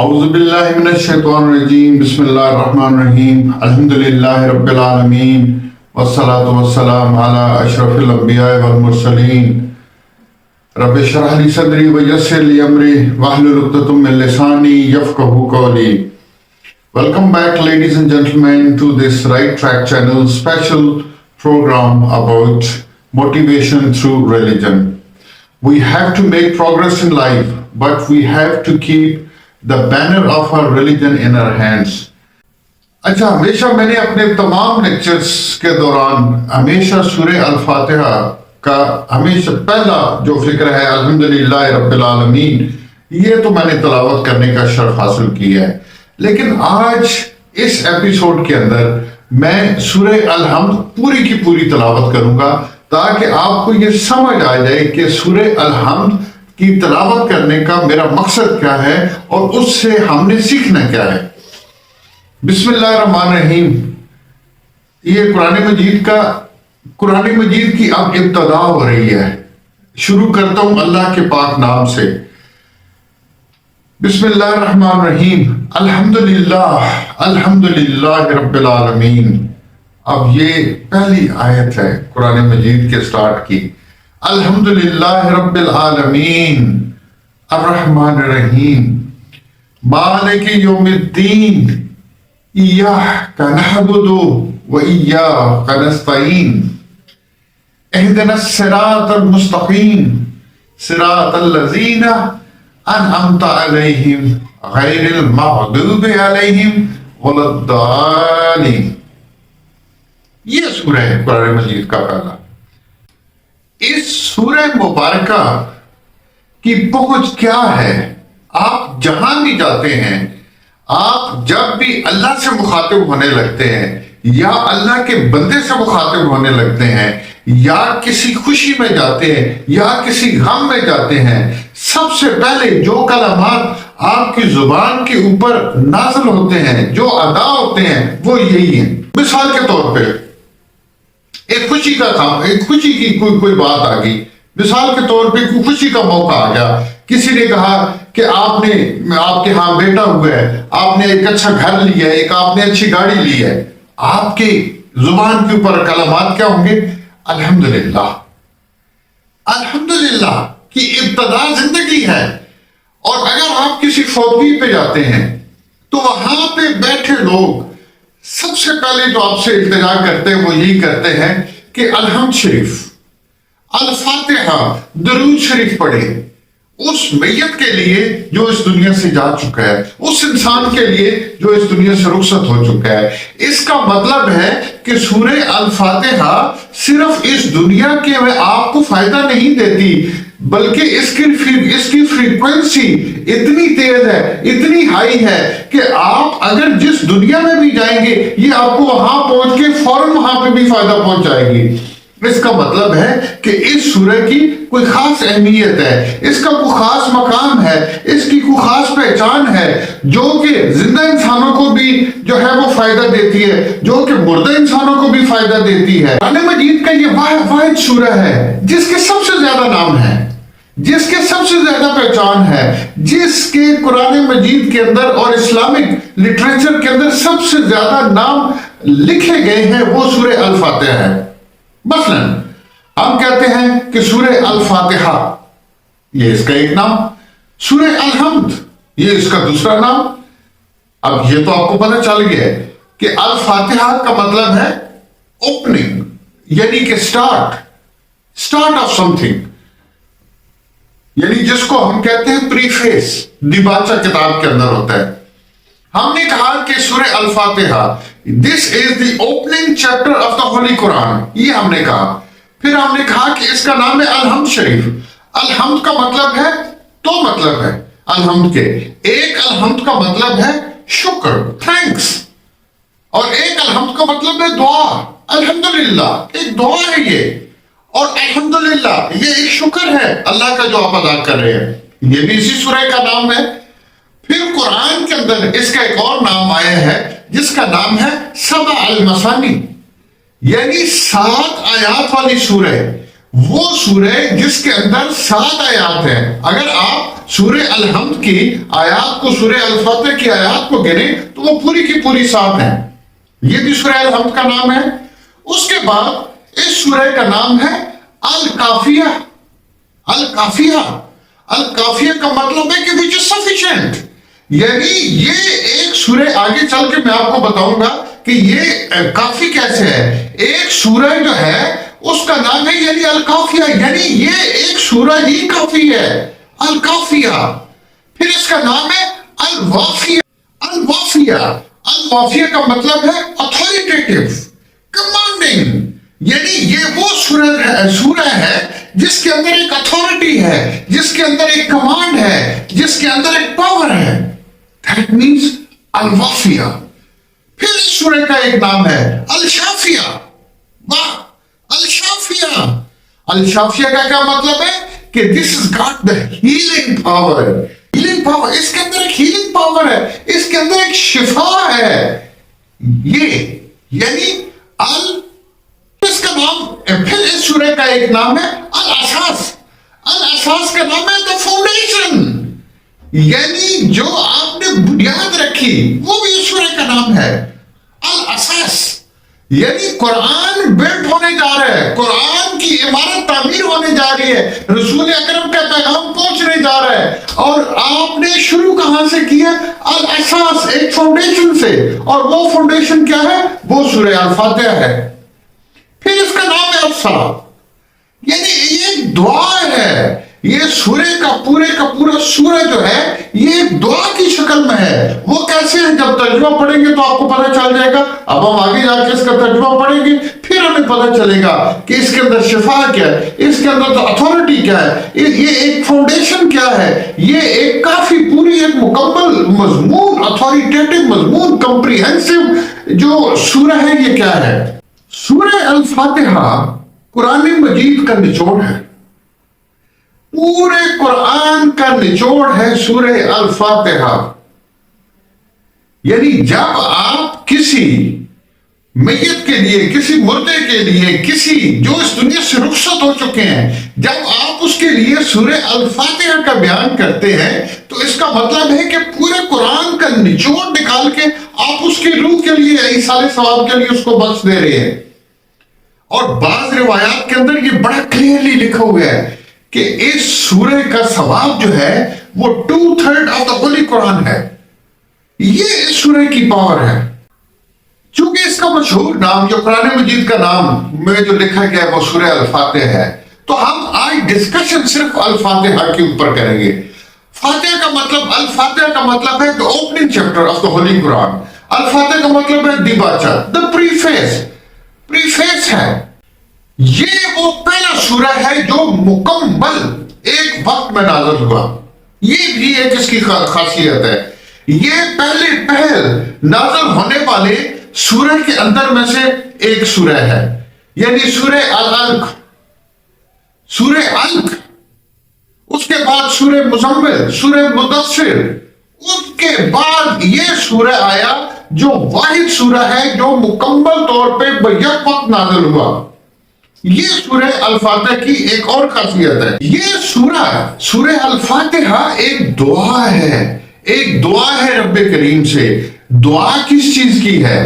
اعوذ باللہ من الشیطان الرجیم بسم اللہ الرحمن الرحیم الحمدللہ رب العالمین والصلاة والسلام علی اشرف الانبیاء والمرسلین رب اشرح لی صدری ویسر لی امری واحلل عقدۃ من لسانی یفقہوا قولی. Welcome back, ladies and gentlemen, to this Right Track channel special program about motivation through religion. We have to make progress in life, but we have to keep the banner of our religion in our hands. اچھا، ہمیشہ میں نے اپنے تمام lectures کے دوران ہمیشہ سورہ الفاتحہ کا ہمیشہ پہلا جو فکر ہے الحمدللہ رب العالمین، یہ تو میں نے تلاوت کرنے کا شرف حاصل کیا ہے. لیکن آج اس ایپیسوڈ کے اندر میں سورہ الحمد پوری کی پوری تلاوت کروں گا تاکہ آپ کو یہ سمجھ آ جائے کہ سورہ الحمد کی تلاوت کرنے کا میرا مقصد کیا ہے اور اس سے ہم نے سیکھنا کیا ہے. بسم اللہ الرحمن الرحیم. یہ قرآن مجید کی اب ابتدا ہو رہی ہے. شروع کرتا ہوں اللہ کے پاک نام سے. بسم اللہ الرحمن الرحیم. الحمدللہ رب العالمین. اب یہ پہلی آیت ہے قرآن مجید کے سٹارٹ کی. الحمدللہ رب العالمین الرحمن الرحیم مالک یوم الدین ایاک نعبد و ایاک نستعین اہدنا الصراط المستقیم صراط الذین انعمت علیہم غیر المغضوب علیہم ولا الضالین. یہ سورہ ہے قرآن مجید کا پہلا. اس سورہ مبارکہ کی پہنچ کیا ہے؟ آپ جہاں بھی جاتے ہیں، آپ جب بھی اللہ سے مخاطب ہونے لگتے ہیں یا اللہ کے بندے سے مخاطب ہونے لگتے ہیں یا کسی خوشی میں جاتے ہیں یا کسی غم میں جاتے ہیں، سب سے پہلے جو کلمات آپ کی زبان کے اوپر نازل ہوتے ہیں، جو ادا ہوتے ہیں، وہ یہی ہیں. مثال کے طور پہ ایک خوشی کا کام، ایک خوشی کی کوئی بات آ گئی. مثال کے طور پہ کوئی خوشی کا موقع آ گیا. کسی نے کہا کہ آپ کے ہاں بیٹا ہوا ہے، آپ نے ایک اچھا گھر لیا ہے، ایک آپ نے اچھی گاڑی لی ہے. آپ کے زبان کے اوپر کلمات کیا ہوں گے؟ الحمدللہ. الحمدللہ کی ابتدا زندگی ہے. اور اگر آپ کسی فوتگی پہ جاتے ہیں تو وہاں پہ بیٹھے لوگ سب سے پہلے جو آپ سے التجا کرتے ہیں وہ یہی کرتے ہیں کہ الحمد شریف، الفاتحہ، درود شریف پڑھے اس میت کے لیے جو اس دنیا سے جا چکا ہے، اس انسان کے لیے جو اس دنیا سے رخصت ہو چکا ہے. اس کا مطلب ہے کہ سورہ الفاتحہ صرف اس دنیا کے میں آپ کو فائدہ نہیں دیتی، بلکہ اس کی فریکوینسی اتنی تیز ہے، اتنی ہائی ہے کہ آپ اگر جس دنیا میں بھی جائیں گے یہ آپ کو وہاں پہنچ کے فوراً وہاں پہ بھی فائدہ پہنچ جائے گی. اس کا مطلب ہے کہ اس سورہ کی کوئی خاص اہمیت ہے، اس کا کوئی خاص مقام ہے، اس کی کوئی خاص پہچان ہے جو کہ زندہ انسانوں کو بھی جو ہے وہ فائدہ دیتی ہے، جو کہ مردہ انسانوں کو بھی فائدہ دیتی ہے. قرآن مجید کا یہ واحد سورہ ہے جس کے سب سے زیادہ نام ہے، جس کے سب سے زیادہ پہچان ہے، جس کے قرآن مجید کے اندر اور اسلامک لٹریچر کے اندر سب سے زیادہ نام لکھے گئے ہیں، وہ سورہ الفاتحہ ہے. مثلا ہم کہتے ہیں کہ سورہ الفاتحہ یہ اس کا ایک نام، سورہ الحمد یہ اس کا دوسرا نام. اب یہ تو آپ کو پتہ چل گیا ہے کہ الفاتحہ کا مطلب ہے اوپننگ، یعنی کہ سٹارٹ آف سم تھنگ، یعنی جس کو ہم کہتے ہیں پریفیس، دیباچہ کتاب کے اندر ہوتا ہے. ہم نے کہا کہ سورہ الفاتحہ this is the opening chapter of the Holy Quran، یہ ہم نے کہا. پھر ہم نے کہا کہ اس کا نام ہے الحمد شریف. الحمد کا مطلب ہے دو مطلب ہے الحمد کے. ایک الحمد کا مطلب ہے شکر، تھینکس، اور ایک الحمد کا مطلب ہے دعا. الحمدللہ ایک دعا ہے یہ، اور الحمدللہ یہ ایک شکر ہے اللہ کا جو آپ ادا کر رہے ہیں. یہ بھی اسی سورہ کا نام ہے. پھر قرآن کے اندر اس کا ایک اور نام آیا ہے جس کا نام ہے سبع المثانی، یعنی 7 آیات والی سورہ. وہ سورہ جس کے اندر 7 آیات ہیں. اگر آپ سورہ الحمد کی آیات کو، سورہ الفاتح کی آیات کو گنے تو وہ پوری کی پوری 7 ہیں. یہ بھی سورہ الحمد کا نام ہے. اس کے بعد اس سورہ کا نام ہے الکافیہ. الکافیہ، الکافیہ کا مطلب ہے کہ which is sufficient. یعنی یہ ایک سورہ، آگے چل کے میں آپ کو بتاؤں گا کہ یہ کافی کیسے ہے. ایک سورہ جو ہے اس کا نام ہے یعنی الکافیہ، یعنی یہ ایک سورہ ہی کافی ہے، الکافیہ. پھر اس کا نام ہے الوافیہ. الوافیہ، الوافیہ کا مطلب ہے اتھارٹیٹیو، کمانڈنگ. یعنی یہ وہ سورہ ہے جس کے اندر ایک اتھارٹی ہے، جس کے اندر ایک کمانڈ ہے، جس کے اندر ایک پاور ہے. That means الوافیہ. پھر اس سورہ کا ایک نام ہے الشافیہ. واہ، الشافیہ. الشافیہ کا کیا مطلب ہے کہ this has got the healing power. healing power، اس کے اندر ایک healing power ہے، اس کے اندر ایک شفا ہے. یہ یعنی اس کا نام. پھر اس سورہ کا ایک نام ہے الاساس. الاساس کا نام ہے the foundation. یعنی جو آپ نے بنیاد رکھی وہ بھی اس سورہ کا نام ہے الاساس. یعنی قرآن بلڈ ہونے جا رہا ہے، قرآن کی عمارت تعمیر ہونے جا رہی ہے، رسول اکرم کا پیغام پہنچنے جا رہا ہے. اور آپ نے شروع کہاں سے کیا؟ الاساس، ایک فاؤنڈیشن سے. اور وہ فاؤنڈیشن کیا ہے؟ وہ سورہ الفاتحہ ہے. پھر اس کا نام ہے الصلاۃ. یعنی یہ دعا ہے. یہ سورہ کا پورا سورہ جو ہے یہ ایک دعا کی شکل میں ہے. وہ کیسے ہے؟ جب ترجمہ پڑھیں گے تو آپ کو پتہ چل جائے گا. اب ہم آگے جا کے اس کا ترجمہ پڑھیں گے، پھر ہمیں پتہ چلے گا کہ اس کے اندر شفا کیا ہے، اس کے اندر اتھارٹی کیا ہے، یہ ایک فاؤنڈیشن کیا ہے. یہ ایک کافی پوری ایک مکمل مضمون، اتھارٹیٹیو مضمون، کمپریہنسو جو سورہ ہے. یہ کیا ہے؟ سورہ الفاتحہ قرآن مجید کا نچوڑ ہے. پورے قرآن کا نچوڑ ہے سورہ الفاتحہ. یعنی جب آپ کسی میت کے لیے، کسی مردے کے لیے، کسی جو اس دنیا سے رخصت ہو چکے ہیں، جب آپ اس کے لیے سورہ الفاتحہ کا بیان کرتے ہیں تو اس کا مطلب ہے کہ پورے قرآن کا نچوڑ نکال کے آپ اس کی روح کے لیے، ایصال ثواب کے لیے اس کو بخش دے رہے ہیں. اور بعض روایات کے اندر یہ بڑا کلیئرلی لکھا ہوا ہے کہ اس سورہ کا ثواب جو ہے وہ 2/3 آف دا ہولی قرآن ہے. یہ اس سورہ کی پاور ہے. چونکہ اس کا مشہور نام، جو قرآن مجید کا نام میں جو لکھا گیا ہے وہ سورہ الفاتحہ ہے، تو ہم آج ڈسکشن صرف الفاتحہ کے اوپر کریں گے. فاتحہ کا مطلب، الفاتحہ کا مطلب ہے the opening chapter of the holy Quran. الفاتحہ کا مطلب ہے دیباچہ، the preface. preface ہے. یہ وہ پہلا سورہ ہے جو مکمل ایک وقت میں نازل ہوا. یہ بھی ایک اس کی خاصیت ہے. یہ پہل نازل ہونے والے سورہ کے اندر میں سے ایک سورہ ہے. یعنی سورہ العلق، سورہ علق، اس کے بعد سورہ مزمل، سورہ مدثر، اس کے بعد یہ سورہ آیا جو واحد سورہ ہے جو مکمل طور پہ بیک وقت نازل ہوا. یہ سورہ الفاتحہ کی ایک اور خاصیت ہے. یہ سورہ الفاتحہ ایک دعا ہے، ایک دعا ہے رب کریم سے. دعا کس چیز کی ہے؟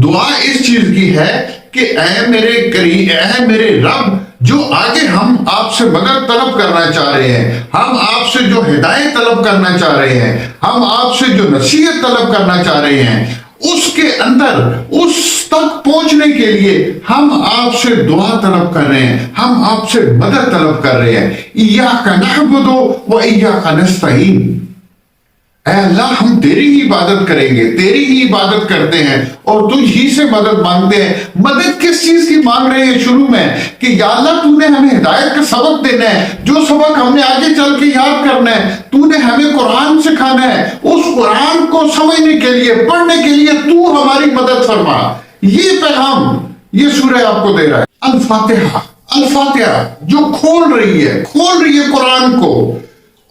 دعا اس چیز کی ہے کہ اے میرے کریم، اے میرے رب، جو آگے ہم آپ سے مدد طلب کرنا چاہ رہے ہیں، ہم آپ سے جو ہدایت طلب کرنا چاہ رہے ہیں، ہم آپ سے جو نصیحت طلب کرنا چاہ رہے ہیں، اس کے اندر اس تک پہنچنے کے لیے ہم آپ سے دعا طلب کر رہے ہیں، ہم آپ سے مدد طلب کر رہے ہیں. ایاک نعبد و ایاک نستعین. اے اللہ، ہم تیری ہی عبادت کریں گے، تیری ہی عبادت کرتے ہیں اور تجھ ہی سے مدد مانگتے ہیں. مدد کس چیز کی مانگ رہے ہیں شروع میں؟ کہ یا اللہ تو نے ہمیں ہدایت کا سبق دینا ہے، جو سبق ہم نے آگے چل کے یاد کرنا ہے، تو نے ہمیں قرآن سکھانا ہے. اس قرآن کو سمجھنے کے لیے، پڑھنے کے لیے تو ہماری مدد فرما. یہ پیغام یہ سورہ آپ کو دے رہا ہے. الفاتحہ، الفاتحہ جو کھول رہی ہے قرآن کو.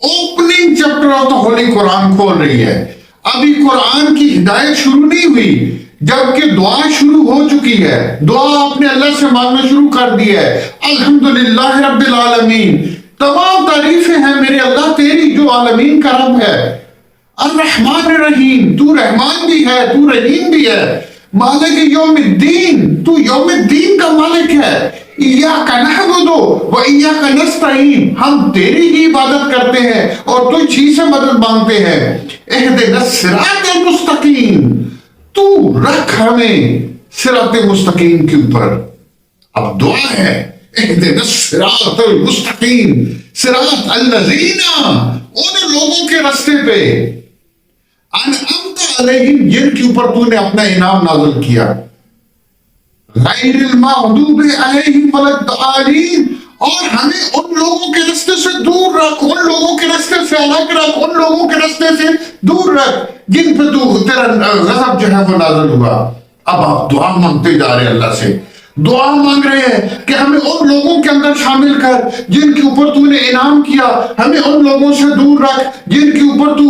Opening chapter of the holy Quran کھول رہی ہے. ابھی قرآن کی ہدایت شروع نہیں ہوئی، جبکہ دعا شروع ہو چکی ہے. دعا آپ نے اللہ سے مانگنا شروع کر دی ہے. الحمدللہ رب العالمین، تمام تعریفیں ہیں میرے اللہ تیری جو عالمین کا رب ہے. الرحمن الرحیم، تو رحمان بھی ہے تو رحیم بھی ہے. مالک یوم الدین، تو یوم الدین کا مالک ہے. ایاک نعبد و ایاک نستعین، ہم تیری ہی عبادت کرتے ہیں اور تجھ ہی سے مدد مانگتے ہیں. اہدنا الصراط المستقیم، تو رکھ ہمیں صراط مستقیم کے اوپر. اب دعا ہے اہدنا الصراط المستقیم، صراط الذین، ان لوگوں کے راستے پہ انعمت علیہم، جن کے اوپر تو نے اپنا انعام نازل کیا. غیر المغضوب علیہم ولا الضالین، اور ہمیں ان لوگوں کے راستے سے دور رکھ، ان لوگوں کے راستے سے الگ رکھ، ان لوگوں کے راستے سے دور رکھ جن پہ تو تیرا غضب جو ہے وہ نازل ہوا. اب آپ دعا مانگتے جا رہے ہیں اللہ سے، دعا مانگ رہے ہیں کہ ہمیں ان لوگوں کے اندر شامل کر جن کے اوپر تو نے انعام کیا، ہمیں ان لوگوں سے دور رکھ جن کے اوپر تو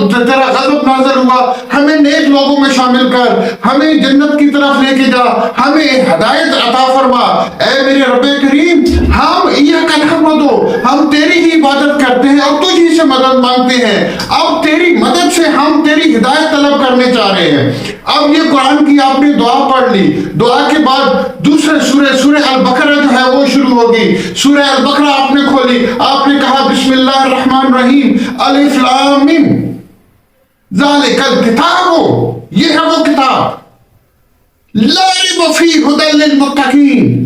تیرا غضب نازل ہوا. ہمیں نیک لوگوں میں شامل کر، ہمیں جنت کی طرف لے کے جا، ہمیں ہدایت عطا فرما. اے میرے رب کریم، ہم ایاک نعبد، ہم تیری ہی عبادت کرتے ہیں اور تجھ ہی سے مدد مانگتے ہیں. اب تیری مدد سے ہم تیری ہدایت طلب کرنے چاہ رہے ہیں. اب یہ قرآن کی آپ نے دعا پڑھ لی، دعا کے بعد دوسرے سورہ البقرہ جو ہے وہ شروع ہوگی. سورہ البقرہ آپ نے کھولی، آپ نے کہا بسم اللہ الرحمن الرحیم، الف لام میم، ذالک الکتاب، یہ ہے وہ کتاب، لا ریب فیہ ھدی للمتقین،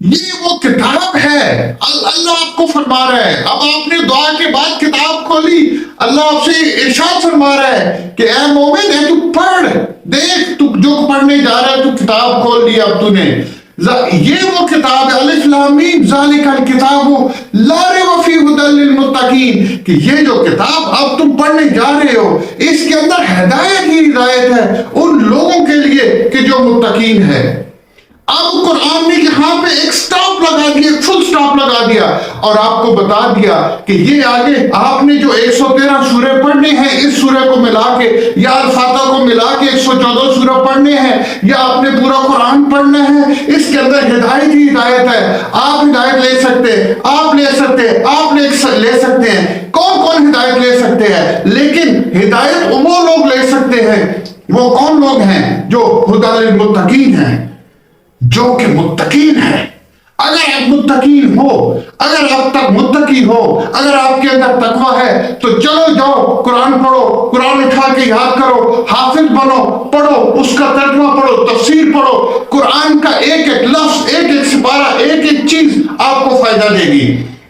یہ وہ کتاب ہے. اللہ آپ کو فرما رہا ہے. اب آپ نے دعا کے بعد کتاب کھولی، اللہ آپ سے ارشاد فرما رہا ہے کہ اے مومن، اے تو پڑھ، دیکھ تو جو پڑھنے جا رہا ہے، تو کتاب کھول لی. اب تو نے یہ وہ کتاب ہے، الف لام میم ذالک الکتاب لا ریب فیہ ھدی للمتقین، کہ یہ جو کتاب اب تم پڑھنے جا رہے ہو اس کے اندر ہدایت ہی ہدایت ہے ان لوگوں کے لیے کہ جو متقین ہے. اب قرآن نے یہاں پہ ایک سٹاپ لگا دیا، ایک فل سٹاپ لگا دیا اور آپ کو بتا دیا کہ یہ آگے آپ نے جو 113 سورے پڑھنے ہیں، اس سورے کو ملا کے یا الفاتحہ کو ملا کے 114 سورے پڑھنے ہیں، یا آپ نے پورا قرآن پڑھنا ہے. اس کے اندر ہدایت ہی ہدایت ہے. آپ ہدایت لے سکتے ہیں، آپ لے سکتے ہیں، آپ لے سکتے ہیں. کون کون ہدایت لے سکتے ہیں؟ لیکن ہدایت وہ لوگ لے سکتے ہیں، وہ کون لوگ ہیں؟ جو ھدی للمتقین ہیں، جو کہ متقین ہے. اگر آپ متقین ہو، اگر آپ تک متقی ہو، اگر آپ کے اندر تقوی ہے، تو چلو جاؤ قرآن پڑھو، قرآن اٹھا کے یاد کرو، حافظ بنو، پڑھو، اس کا ترجمہ پڑھو، تفسیر پڑھو. قرآن کا ایک ایک لفظ، ایک ایک سپارہ، ایک ایک چیز آپ کو فائدہ دے گی.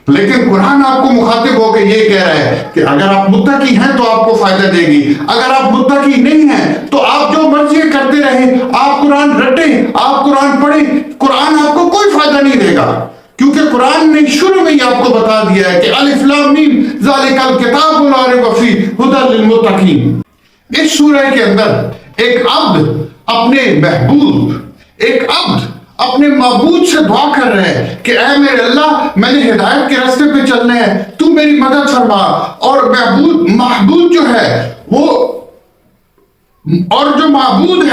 لیکن قرآن آپ کو مخاطب ہو کے یہ کہہ رہا ہے کہ اگر آپ متقی ہیں تو آپ کو فائدہ دے گی، اگر آپ متقی نہیں ہیں تو آپ جو مرضی کرتے رہیں، آپ قرآن رٹیں، آپ قرآن پڑھیں، قرآن آپ کو کوئی فائدہ نہیں دے گا. کیونکہ قرآن نے شروع میں ہی آپ کو بتا دیا ہے کہ الف لام میم ذالک الکتاب لا ریب فیہ ھدی للمتقین. اس سورہ کے اندر ایک عبد اپنے محبوب، ایک عبد اپنے معبود سے دعا کر رہے ہیں کہ اے میرے اللہ، میں نے ہدایت کے راستے پہ چلنے ہیں، تو میری مدد فرما. اور محبوب جو ہے وہ، اور جو معبود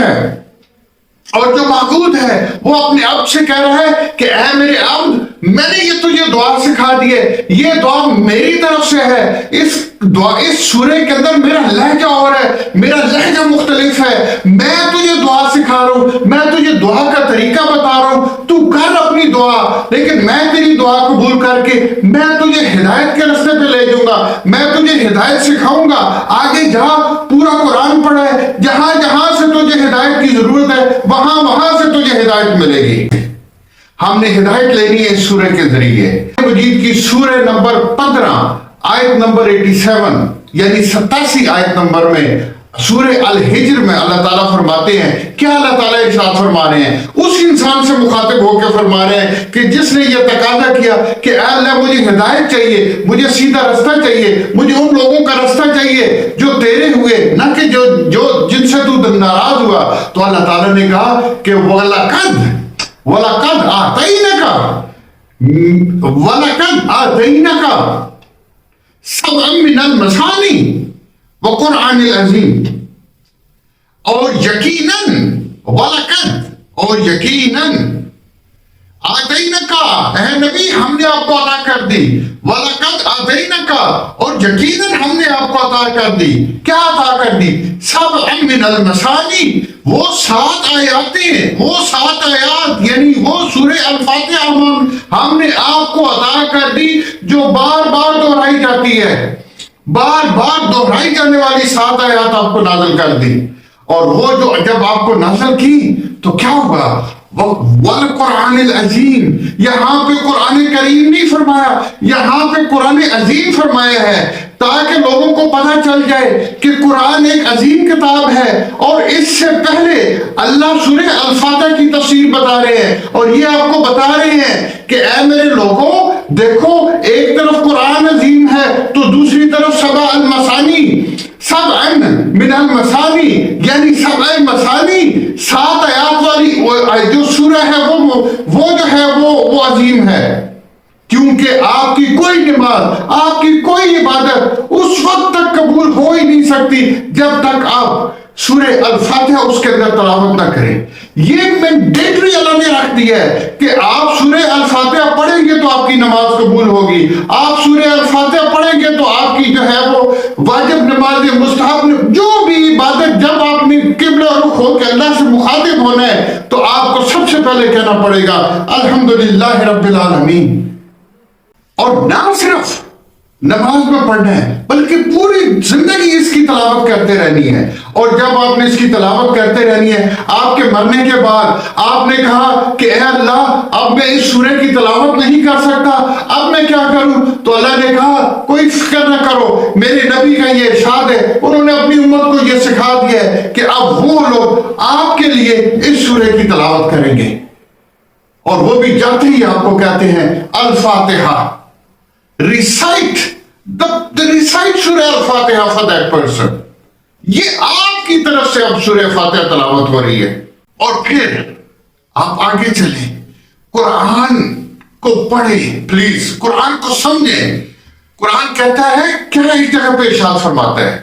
ہے وہ اپنے عبد سے کہہ رہا ہے کہ اے میرے عبد، میں نے یہ تجھے دعا سکھا دی ہے، یہ دعا میری طرف سے ہے. اس سورے کے اندر میرا لہجہ اور ہے، میرا لہجہ مختلف ہے. میں تجھے دعا سکھا رہا ہوں، میں تجھے دعا کا طریقہ بتا رہا ہوں، تو کر اپنی دعا. لیکن میں تیری دعا قبول کر کے میں تجھے ہدایت کے راستے پہ لے جاؤں گا، میں تجھے ہدایت سکھاؤں گا. آگے جا، پورا قرآن پڑھا ہے، جہاں جہاں سے تجھے ہدایت کی ضرورت ہے وہاں سے تجھے ہدایت ملے گی. ہم نے ہدایت لینی ہے اس سورہ کے ذریعے. مجید کی سورہ نمبر 15 آیت نمبر 87 یعنی 87 آیت نمبر میں سورہ الحجر میں اللہ تعالیٰ فرماتے ہیں، کیا اللہ تعالیٰ ارشاد فرما رہے ہیں؟ اس انسان سے مخاطب ہو کے فرما رہے ہیں کہ جس نے یہ تقاضا کیا کہ اے اللہ مجھے ہدایت چاہیے، مجھے سیدھا راستہ چاہیے، مجھے ان لوگوں کا راستہ چاہیے جو تیرے ہوئے، نہ کہ جو جن سے تو ناراض ہوا. تو اللہ تعالیٰ نے کہا کہ وَلَقَدْ آتَيْنَكَ سَبْعًا مِنَ الْمَثَانِي وَقُرْآنِ الْعَظِيمِ. اور یقیناً آتینکا، اے نبی ہم نے آپ کو عطا کر دی، وَلَقَدْ آتَيْنَكَ، اور یقیناً ہم نے آپ کو عطا کر دی، کیا عطا کر دی؟ سَبْعًا مِّنَ الْمَثَانِي، وہ 7 آیاتیں، وہ 7 آیات، یعنی وہ سورہ الفاتحہ ہم نے آپ کو عطا کر دی جو بار بار دہرائی جاتی ہے، بار بار دہرائی جانے والی 7 آیات آپ کو نازل کر دی۔ اور وہ جو جب آپ کو نازل کی تو کیا ہوگا؟ وَالْقُرْآنِ الْعَظِيمِ، یہاں پہ قرآن کریم نہیں فرمایا، یہاں پہ قرآن عظیم فرمایا ہے، تاکہ لوگوں کو پتہ چل جائے کہ قرآن ایک عظیم کتاب ہے۔ اور اس سے پہلے اللہ سورہ الفاتحہ کی تفسیر بتا رہے ہیں، اور یہ آپ کو بتا رہے ہیں کہ اے میرے لوگوں دیکھو، ایک طرف قرآن عظیم ہے تو دوسری طرف 7 المثانی، 7 من المثانی، یعنی 7 مثانی، 7 آیات والی جو سورہ ہے وہ جو ہے وہ عظیم ہے، کیونکہ آپ کی کوئی نماز، آپ کی کوئی عبادت اس وقت تک قبول ہو ہی نہیں سکتی جب تک آپ سورہ الفاتحہ اس کے اندر تلاوت نہ کریں۔ یہ مینڈیٹری اللہ نے رکھ دیا ہے کہ آپ سورہ الفاتحہ پڑھیں گے تو آپ کی نماز قبول ہوگی، آپ سورہ الفاتحہ پڑھیں گے تو آپ کی جو ہے وہ واجب نماز، مستحب، جو بھی عبادت، جب آپ نے قبلہ رخ ہو کے اللہ سے مخاطب ہونا ہے تو آپ کو سب سے پہلے کہنا پڑے گا الحمدللہ رب العالمین۔ اور نہ صرف نماز میں پڑھنا ہے بلکہ پوری زندگی اس کی تلاوت کرتے رہنی ہے۔ اور جب آپ نے اس کی تلاوت کرتے رہنی ہے، آپ کے مرنے کے بعد آپ نے کہا کہ اے اللہ اب میں اس سورہ کی تلاوت نہیں کر سکتا، اب میں کیا کروں؟ تو اللہ نے کہا کوئی فکر نہ کرو، میرے نبی کا یہ ارشاد ہے، انہوں نے اپنی امت کو یہ سکھا دیا ہے کہ اب وہ لوگ آپ کے لیے اس سورہ کی تلاوت کریں گے، اور وہ بھی جاتے ہی آپ کو کہتے ہیں الفاتحہ، recite سورہ الفاتحہ for that person۔ یہ آپ کی طرف سے اب سورہ فاتحہ تلاوت ہو رہی ہے۔ اور پھر آپ آگے چلیں، قرآن کو پڑھیں، پلیز قرآن کو سمجھیں۔ قرآن کہتا ہے کیا ایک جگہ پہ ارشاد فرماتا ہے؟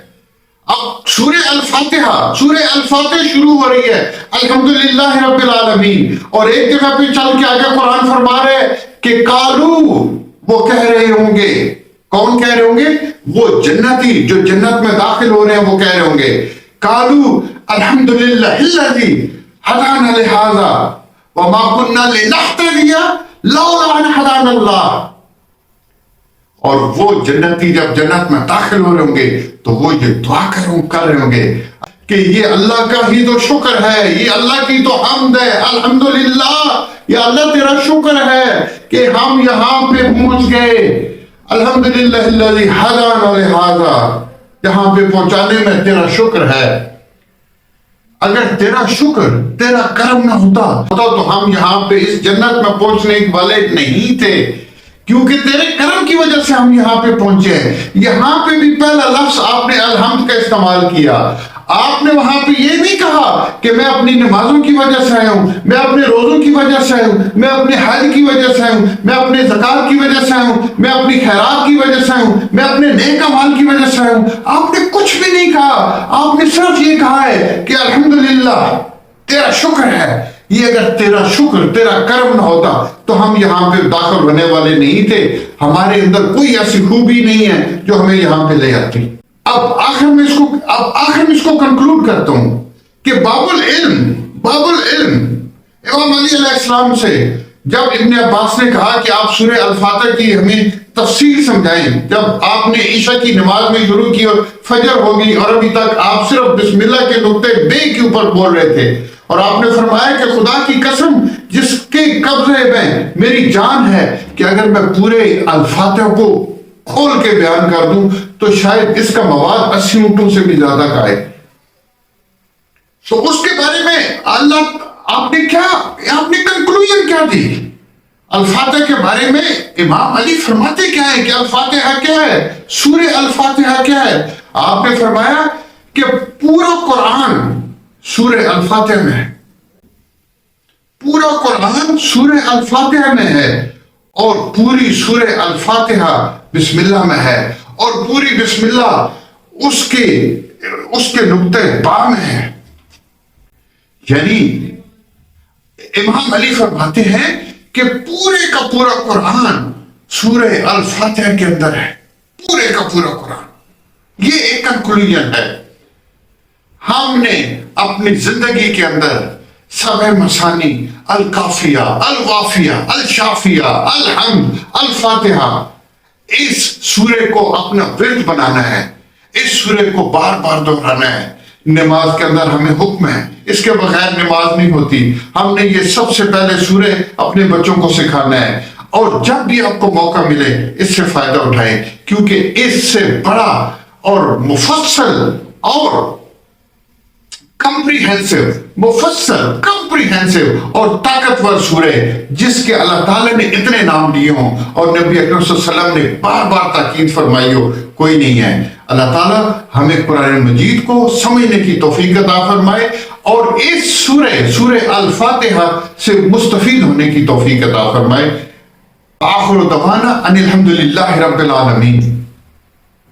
اب سورہ الفاتحہ شروع ہو رہی ہے الحمدللہ رب العالمین، اور ایک جگہ پہ چل کے آگے قرآن فرما رہے ہے کہ قالو، وہ کہہ رہے ہوں گے، کون کہہ رہے ہوں گے؟ وہ جنتی جو جنت میں داخل ہو رہے ہیں وہ کہہ رہے ہوں گے قالو الحمدللہ الذی ہدانا لہذا وما كنا لنہتدی لولا ان ہدانا اللہ۔ اور وہ جنتی جب جنت میں داخل ہو رہے ہوں گے تو وہ یہ دعا کر رہے ہوں گے کہ یہ اللہ کا ہی تو شکر ہے، یہ اللہ کی تو حمد ہے، الحمدللہ، یا اللہ تیرا شکر ہے کہ ہم یہاں پہ پہنچ گئے، الحمدللہ الذی ہدانا لہذا، یہاں پہ پہنچانے میں تیرا شکر ہے۔ اگر تیرا شکر، تیرا کرم نہ ہوتا تو ہم یہاں پہ اس جنت میں پہنچنے والے نہیں تھے، کیونکہ تیرے کرم کی وجہ سے ہم یہاں پہ پہنچے ہیں۔ یہاں پہ بھی پہلا لفظ آپ نے الحمد کا استعمال کیا، آپ نے وہاں پہ یہ نہیں کہا کہ میں اپنی نمازوں کی وجہ سے آیا ہوں، میں اپنے روزوں کی وجہ سے آیا ہوں، میں اپنے حج کی وجہ سے آیا ہوں، میں اپنے زکات کی وجہ سے آیا ہوں، میں اپنی خیرات کی وجہ سے آیا ہوں، میں اپنے نیک اعمال کی وجہ سے آیا ہوں۔ آپ نے کچھ بھی نہیں کہا، آپ نے صرف یہ کہا ہے کہ الحمدللہ تیرا شکر ہے۔ یہ اگر تیرا شکر، تیرا کرم نہ ہوتا تو ہم یہاں پہ داخل ہونے والے نہیں تھے، ہمارے اندر کوئی ایسی خوبی نہیں ہے جو ہمیں یہاں پہ لے آتی۔ اب آخر میں اس کو کنکلوڈ کرتا ہوں کہ باب العلم امام علی علیہ السلام سے جب ابن عباس نے کہا کہ آپ سورہ الفاتحہ کی ہمیں تفسیر سمجھائیں، جب آپ نے عشاء کی نماز میں شروع کی اور فجر ہوگی اور ابھی تک آپ صرف بسم اللہ کے نقطے بے کے اوپر بول رہے تھے، اور آپ نے فرمایا کہ خدا کی قسم جس کے قبضے میں میری جان ہے کہ اگر میں پورے الفاتحہ کو کھول کے بیان کر دوں تو شاید اس کا مواد 80 اونٹوں سے بھی زیادہ کا ہے۔ سو اس کے بارے میں آپ نے کنکلوژن کیا دی؟ الفاتحہ کے بارے میں امام علی فرماتے کیا ہے کہ الفاتحہ کیا ہے، سورہ الفاتحہ کیا ہے؟ آپ نے فرمایا کہ پورا قرآن سورہ الفاتحہ میں ہے، پورا قرآن سورہ الفاتحہ میں ہے، اور پوری سورہ الفاتحہ بسم اللہ میں ہے، اور پوری بسم اللہ اس کے نقطہ با میں ہے۔ یعنی امام علی فرماتے ہیں کہ پورے کا پورا قرآن سورہ الفاتحہ کے اندر ہے، پورے کا پورا قرآن۔ یہ ایک کنکلوژن ہے۔ ہم نے اپنی زندگی کے اندر سبع مثانی، الکافیہ، الوافیہ، الشافیہ، الحمد، الفاتحہ، اس سورے کو اپنا ورد بنانا ہے، اس سورے کو بار بار دہرانا ہے۔ نماز کے اندر ہمیں حکم ہے، اس کے بغیر نماز نہیں ہوتی۔ ہم نے یہ سب سے پہلے سورے اپنے بچوں کو سکھانا ہے، اور جب بھی آپ کو موقع ملے اس سے فائدہ اٹھائیں، کیونکہ اس سے بڑا اور مفصل اور کمپریہنسو اور طاقتور سورہ جس کے اللہ تعالیٰ نے اتنے نام دیے ہوں اور نبی اکرم صلی اللہ علیہ وسلم نے بار بار تاکید فرمائی ہو، کوئی نہیں ہے۔ اللہ تعالیٰ ہمیں قرآن مجید کو سمجھنے کی توفیق عطا فرمائے اور اس سورہ الفاتحہ سے مستفید ہونے کی توفیق عطا فرمائے۔ آخر دعوانا ان الحمدللہ رب العالمین۔